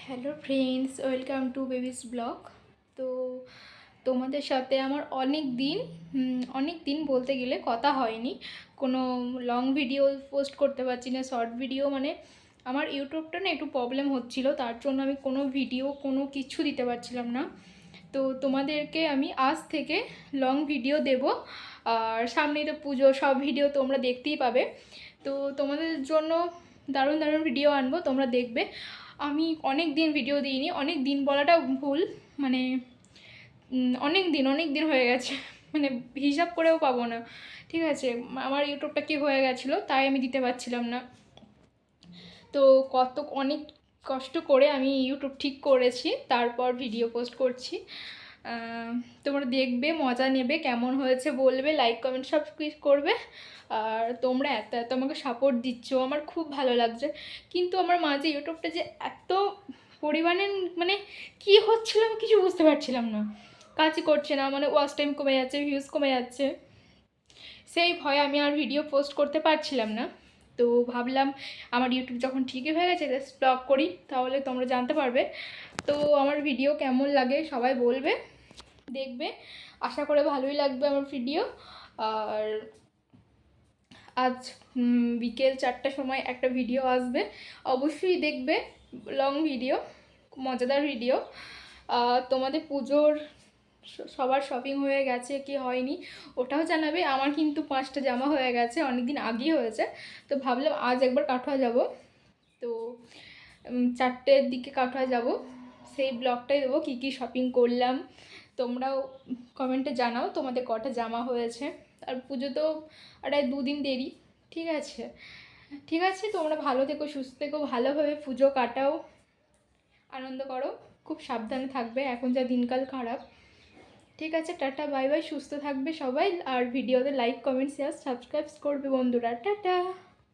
Hello friends, welcome to babies blog. তো তোমাদের সাথে আমার অনেক দিন বলতে গেলে কথা হয়নি। কোনো লং ভিডিও পোস্ট করতে পারছি না, শর্ট ভিডিও মানে আমার ইউটিউবটা না একটু প্রবলেম হচ্ছিল, তার জন্য আমি কোনো ভিডিও কোনো কিছু দিতে পারছিলাম না। তো তোমাদেরকে আমি আজ থেকে লং ভিডিও দেব, আর সামনেই তো পুজো, সব ভিডিও তোমরা দেখতেই পাবে। তো তোমাদের জন্য দারুণ দারুণ ভিডিও আনবো, তোমরা দেখবে। আমি অনেক দিন ভিডিও দিইনি, অনেক দিন বলাটা ভুল, মানে অনেক দিন হয়ে গেছে, মানে হিসাব করেও পাবো না। ঠিক আছে, আমার ইউটিউবটা কি হয়ে গেছিলো, তাই আমি দিতে পারছিলাম না। তো অনেক কষ্ট করে আমি ইউটিউব ঠিক করেছি, তারপর ভিডিও পোস্ট করছি। তোমরা দেখবে, মজা নেবে, কেমন হয়েছে বলবে, লাইক কমেন্ট সব কিছু করবে। আর তোমরা এত এত আমাকে সাপোর্ট দিচ্ছ, আমার খুব ভালো লাগছে। কিন্তু আমার মাঝে ইউটিউবটা যে এত পরিমাণে মানে কী হচ্ছিল আমি কিছু বুঝতে পারছিলাম না, কাজই করছে না, মানে ওয়াচ টাইম কমে যাচ্ছে, ভিউজ কমে যাচ্ছে। সেই ভয়ে আমি আর ভিডিও পোস্ট করতে পারছিলাম না। তো ভাবলাম আমার ইউটিউব যখন ঠিকই হয়ে গেছে, জাস্ট ব্লগ করি, তাহলে তোমরা জানতে পারবে। তো আমার ভিডিও কেমন লাগে সবাই বলবে, দেখবে, আশা করে ভালোই লাগবে আমার ভিডিও। আর আজ বিকেল 4টার সময় একটা ভিডিও আসবে, অবশ্যই দেখবে। লং ভিডিও, মজাদার ভিডিও। তোমাদের পুজোর সবার শপিং হয়ে গেছে কি হয়নি ওটাও জানাবে। আমার কিন্তু 5টা জামা হয়ে গেছে, অনেক দিন আগেই হয়েছে। তো ভাবলাম আজ একবার কাটোয়া যাব, তো 4টের দিকে কাটোয়া যাব, সেই ব্লগটাই দেবো কী কী শপিং করলাম। তোমরাও কমেন্টে জানাও তোমাদের কটা জামা হয়েছে। আর পুজো তো আর 2 দিন দেরি। ঠিক আছে, ঠিক আছে, তোমরা ভালো থেকো, সুস্থ থেকো, ভালোভাবে পুজো কাটাও, আনন্দ করো, খুব সাবধানে থাকবে, এখন যা দিনকাল খারাপ। ঠিক আছে, টাটা, বাই বাই, সুস্থ থাকবে সবাই। আর ভিডিওতে লাইক কমেন্ট শেয়ার সাবস্ক্রাইব করবে বন্ধুরা। টাটা।